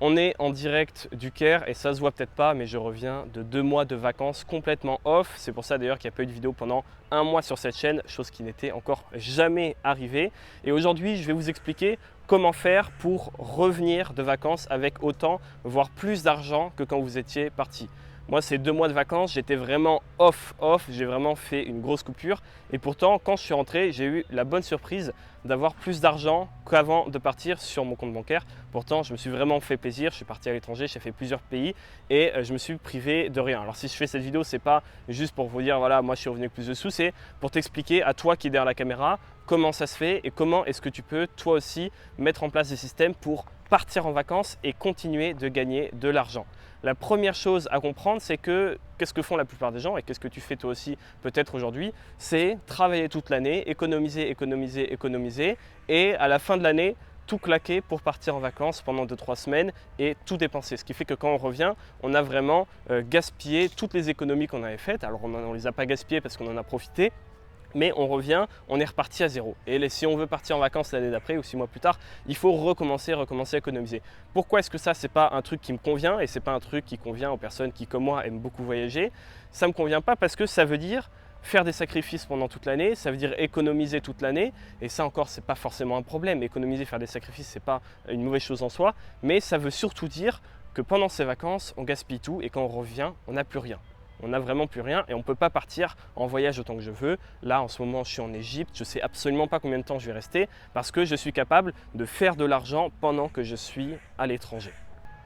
On est en direct du Caire et ça se voit peut-être pas, mais je reviens de 2 mois de vacances complètement off. C'est pour ça d'ailleurs qu'il n'y a pas eu de vidéo pendant 1 mois sur cette chaîne, chose qui n'était encore jamais arrivée. Et aujourd'hui, je vais vous expliquer comment faire pour revenir de vacances avec autant, voire plus d'argent que quand vous étiez parti. Moi, ces 2 mois de vacances, j'étais vraiment off, j'ai vraiment fait une grosse coupure. Et pourtant, quand je suis rentré, j'ai eu la bonne surprise d'avoir plus d'argent qu'avant de partir sur mon compte bancaire. Pourtant, je me suis vraiment fait plaisir. Je suis parti à l'étranger, j'ai fait plusieurs pays et je me suis privé de rien. Alors, si je fais cette vidéo, c'est pas juste pour vous dire, voilà, moi, je suis revenu avec plus de sous, c'est pour t'expliquer à toi qui es derrière la caméra comment ça se fait et comment est-ce que tu peux, toi aussi, mettre en place des systèmes pour partir en vacances et continuer de gagner de l'argent. La première chose à comprendre, c'est que qu'est-ce que font la plupart des gens et qu'est-ce que tu fais toi aussi peut-être aujourd'hui, c'est travailler toute l'année, économiser, économiser, économiser et à la fin de l'année, tout claquer pour partir en vacances pendant 2-3 semaines et tout dépenser. Ce qui fait que quand on revient, on a vraiment gaspillé toutes les économies qu'on avait faites. Alors on ne les a pas gaspillées parce qu'on en a profité, mais on revient, on est reparti à zéro. Et si on veut partir en vacances l'année d'après ou 6 mois plus tard, il faut recommencer à économiser. Pourquoi est-ce que ça, c'est pas un truc qui me convient et c'est pas un truc qui convient aux personnes qui, comme moi, aiment beaucoup voyager? Ça me convient pas parce que ça veut dire faire des sacrifices pendant toute l'année, ça veut dire économiser toute l'année, et ça encore, c'est pas forcément un problème. Économiser, faire des sacrifices, c'est pas une mauvaise chose en soi, mais ça veut surtout dire que pendant ces vacances, on gaspille tout et quand on revient, on n'a plus rien. On n'a vraiment plus rien et on ne peut pas partir en voyage autant que je veux. Là, en ce moment, je suis en Égypte. Je ne sais absolument pas combien de temps je vais rester parce que je suis capable de faire de l'argent pendant que je suis à l'étranger.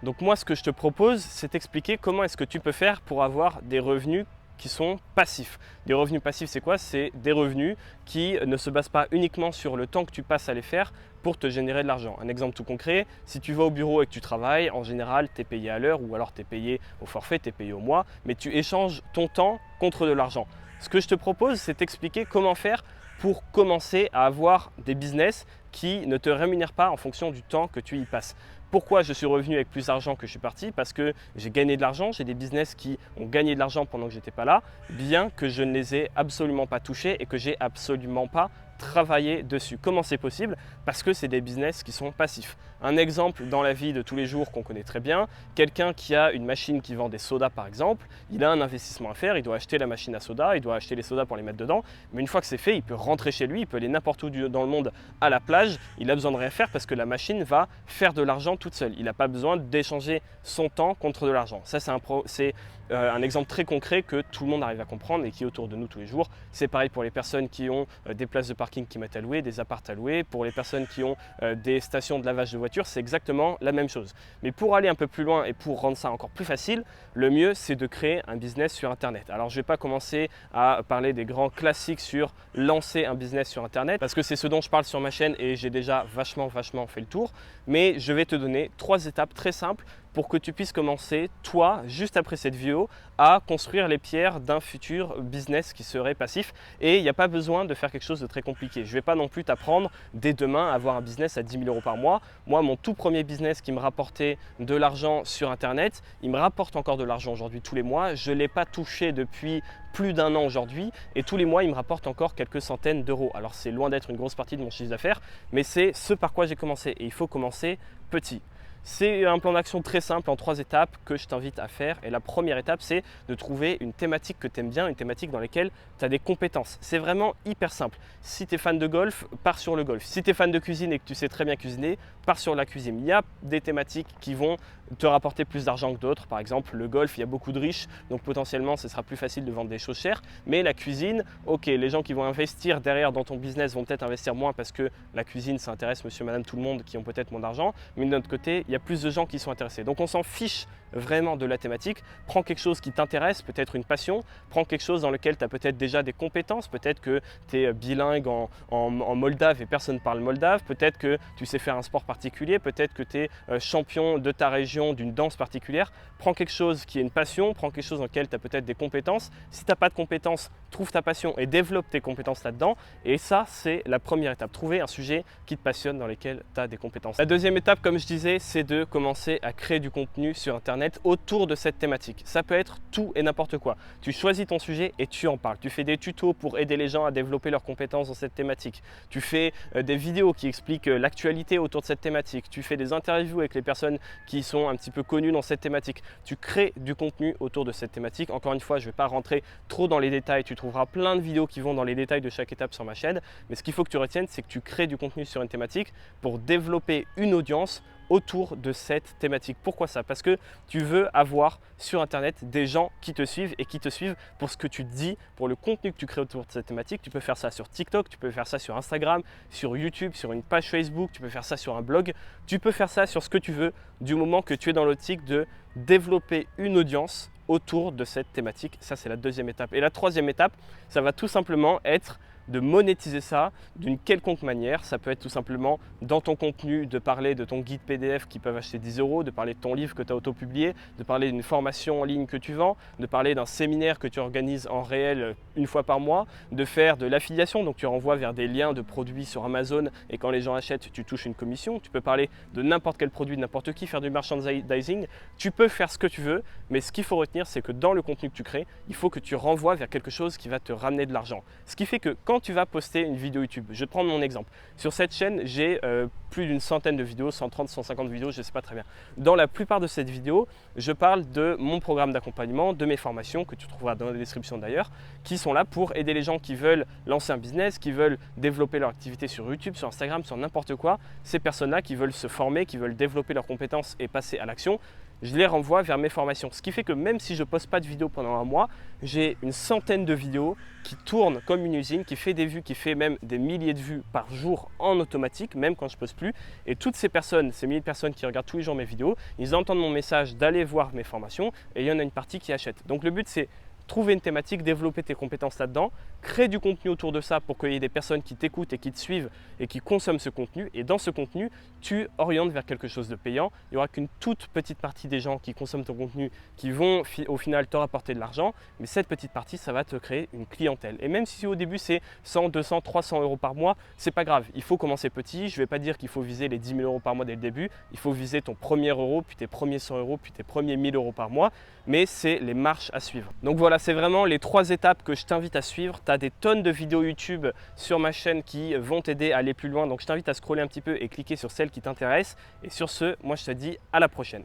Donc moi, ce que je te propose, c'est d'expliquer comment est-ce que tu peux faire pour avoir des revenus qui sont passifs. Des revenus passifs, c'est quoi? C'est des revenus qui ne se basent pas uniquement sur le temps que tu passes à les faire pour te générer de l'argent. Un exemple tout concret, si tu vas au bureau et que tu travailles, en général, tu es payé à l'heure ou alors tu es payé au forfait, tu es payé au mois, mais tu échanges ton temps contre de l'argent. Ce que je te propose, c'est d'expliquer comment faire pour commencer à avoir des business qui ne te rémunèrent pas en fonction du temps que tu y passes. Pourquoi je suis revenu avec plus d'argent que je suis parti? Parce que j'ai gagné de l'argent, j'ai des business qui ont gagné de l'argent pendant que je n'étais pas là, bien que je ne les ai absolument pas touchés et que j'ai absolument pas travaillé dessus. Comment c'est possible? Parce que c'est des business qui sont passifs. Un exemple dans la vie de tous les jours qu'on connaît très bien, quelqu'un qui a une machine qui vend des sodas par exemple, il a un investissement à faire, il doit acheter la machine à soda, il doit acheter les sodas pour les mettre dedans, mais une fois que c'est fait, il peut rentrer chez lui, il peut aller n'importe où dans le monde à la plage, il n'a besoin de rien faire parce que la machine va faire de l'argent toute seule. Il n'a pas besoin d'échanger son temps contre de l'argent. Ça, c'est un exemple très concret que tout le monde arrive à comprendre et qui est autour de nous tous les jours. C'est pareil pour les personnes qui ont des places de parking qui mettent à louer, des apparts à louer, pour les personnes qui ont des stations de lavage de voitures, c'est exactement la même chose. Mais pour aller un peu plus loin et pour rendre ça encore plus facile, le mieux c'est de créer un business sur Internet. Alors je ne vais pas commencer à parler des grands classiques sur lancer un business sur Internet parce que c'est ce dont je parle sur ma chaîne et j'ai déjà vachement fait le tour. Mais je vais te donner 3 étapes très simples pour que tu puisses commencer, toi, juste après cette vidéo, à construire les pierres d'un futur business qui serait passif. Et il n'y a pas besoin de faire quelque chose de très compliqué. Je ne vais pas non plus t'apprendre dès demain à avoir un business à 10 000 € par mois. Moi, mon tout premier business qui me rapportait de l'argent sur Internet, il me rapporte encore de l'argent aujourd'hui tous les mois. Je ne l'ai pas touché depuis plus d'1 an aujourd'hui et tous les mois, il me rapporte encore quelques centaines d'euros. Alors, c'est loin d'être une grosse partie de mon chiffre d'affaires, mais c'est ce par quoi j'ai commencé et il faut commencer petit. C'est un plan d'action très simple en 3 étapes que je t'invite à faire. Et la première étape, c'est de trouver une thématique que tu aimes bien, une thématique dans laquelle tu as des compétences. C'est vraiment hyper simple. Si tu es fan de golf, pars sur le golf. Si tu es fan de cuisine et que tu sais très bien cuisiner, pars sur la cuisine. Il y a des thématiques qui vont te rapporter plus d'argent que d'autres. Par exemple, le golf, il y a beaucoup de riches, donc potentiellement, ce sera plus facile de vendre des choses chères. Mais la cuisine, ok, les gens qui vont investir derrière dans ton business vont peut-être investir moins parce que la cuisine, ça intéresse monsieur, madame, tout le monde qui ont peut-être moins d'argent. Mais de notre côté, il y a plus de gens qui sont intéressés. Donc on s'en fiche vraiment de la thématique. Prends quelque chose qui t'intéresse, peut-être une passion. Prends quelque chose dans lequel tu as peut-être déjà des compétences. Peut-être que tu es bilingue en moldave et personne ne parle moldave. Peut-être que tu sais faire un sport particulier. Peut-être que tu es champion de ta région d'une danse particulière. Prends quelque chose qui est une passion. Prends quelque chose dans lequel tu as peut-être des compétences. Si tu n'as pas de compétences, trouve ta passion et développe tes compétences là-dedans. Et ça, c'est la première étape. Trouver un sujet qui te passionne dans lequel tu as des compétences. La deuxième étape, comme je disais, c'est de commencer à créer du contenu sur Internet internet autour de cette thématique. Ça peut être tout et n'importe quoi. Tu choisis ton sujet et tu en parles. Tu fais des tutos pour aider les gens à développer leurs compétences dans cette thématique. Tu fais des vidéos qui expliquent l'actualité autour de cette thématique. Tu fais des interviews avec les personnes qui sont un petit peu connues dans cette thématique. Tu crées du contenu autour de cette thématique. Encore une fois, je ne vais pas rentrer trop dans les détails. Tu trouveras plein de vidéos qui vont dans les détails de chaque étape sur ma chaîne. Mais ce qu'il faut que tu retiennes, c'est que tu crées du contenu sur une thématique pour développer une audience autour de cette thématique. Pourquoi ça? Parce que tu veux avoir sur internet des gens qui te suivent et qui te suivent pour ce que tu dis, pour le contenu que tu crées autour de cette thématique. Tu peux faire ça sur TikTok, tu peux faire ça sur Instagram, sur YouTube, sur une page Facebook, tu peux faire ça sur un blog, tu peux faire ça sur ce que tu veux du moment que tu es dans l'optique de développer une audience autour de cette thématique. Ça, c'est la deuxième étape. Et la troisième étape, ça va tout simplement être de monétiser ça d'une quelconque manière. Ça peut être tout simplement dans ton contenu de parler de ton guide PDF qui peuvent acheter 10 €, de parler de ton livre que tu as auto-publié, de parler d'une formation en ligne que tu vends, de parler d'un séminaire que tu organises en réel une fois par mois, de faire de l'affiliation, donc tu renvoies vers des liens de produits sur Amazon et quand les gens achètent, tu touches une commission. Tu peux parler de n'importe quel produit, de n'importe qui, faire du merchandising. Tu peux faire ce que tu veux, mais ce qu'il faut retenir, c'est que dans le contenu que tu crées, il faut que tu renvoies vers quelque chose qui va te ramener de l'argent. Ce qui fait que quand tu vas poster une vidéo YouTube, je vais te prendre mon exemple. Sur cette chaîne, j'ai plus d'une centaine de vidéos, 130, 150 vidéos, je ne sais pas très bien. Dans la plupart de ces vidéos, je parle de mon programme d'accompagnement, de mes formations, que tu trouveras dans la description d'ailleurs, qui sont là pour aider les gens qui veulent lancer un business, qui veulent développer leur activité sur YouTube, sur Instagram, sur n'importe quoi. Ces personnes-là qui veulent se former, qui veulent développer leurs compétences et passer à l'action, je les renvoie vers mes formations. Ce qui fait que même si je ne poste pas de vidéos pendant un mois, j'ai une centaine de vidéos qui tournent comme une usine, qui fait des vues, qui fait même des milliers de vues par jour en automatique, même quand je ne poste plus. Et toutes ces personnes, ces milliers de personnes qui regardent tous les jours mes vidéos, ils entendent mon message d'aller voir mes formations et il y en a une partie qui achète. Donc le but, c'est trouver une thématique, développer tes compétences là-dedans, créer du contenu autour de ça pour qu'il y ait des personnes qui t'écoutent et qui te suivent et qui consomment ce contenu. Et dans ce contenu, tu orientes vers quelque chose de payant. Il n'y aura qu'une toute petite partie des gens qui consomment ton contenu qui vont au final te rapporter de l'argent. Mais cette petite partie, ça va te créer une clientèle. Et même si au début, c'est 100, 200, 300 € par mois, c'est pas grave. Il faut commencer petit. Je ne vais pas dire qu'il faut viser les 10 000 € par mois dès le début. Il faut viser ton premier euro, puis tes premiers 100 €, puis tes premiers 1000 € par mois. Mais c'est les marches à suivre. Donc voilà, c'est vraiment les 3 étapes que je t'invite à suivre. Tu as des tonnes de vidéos YouTube sur ma chaîne qui vont t'aider à aller plus loin. Donc je t'invite à scroller un petit peu et cliquer sur celles qui t'intéressent. Et sur ce, moi je te dis à la prochaine.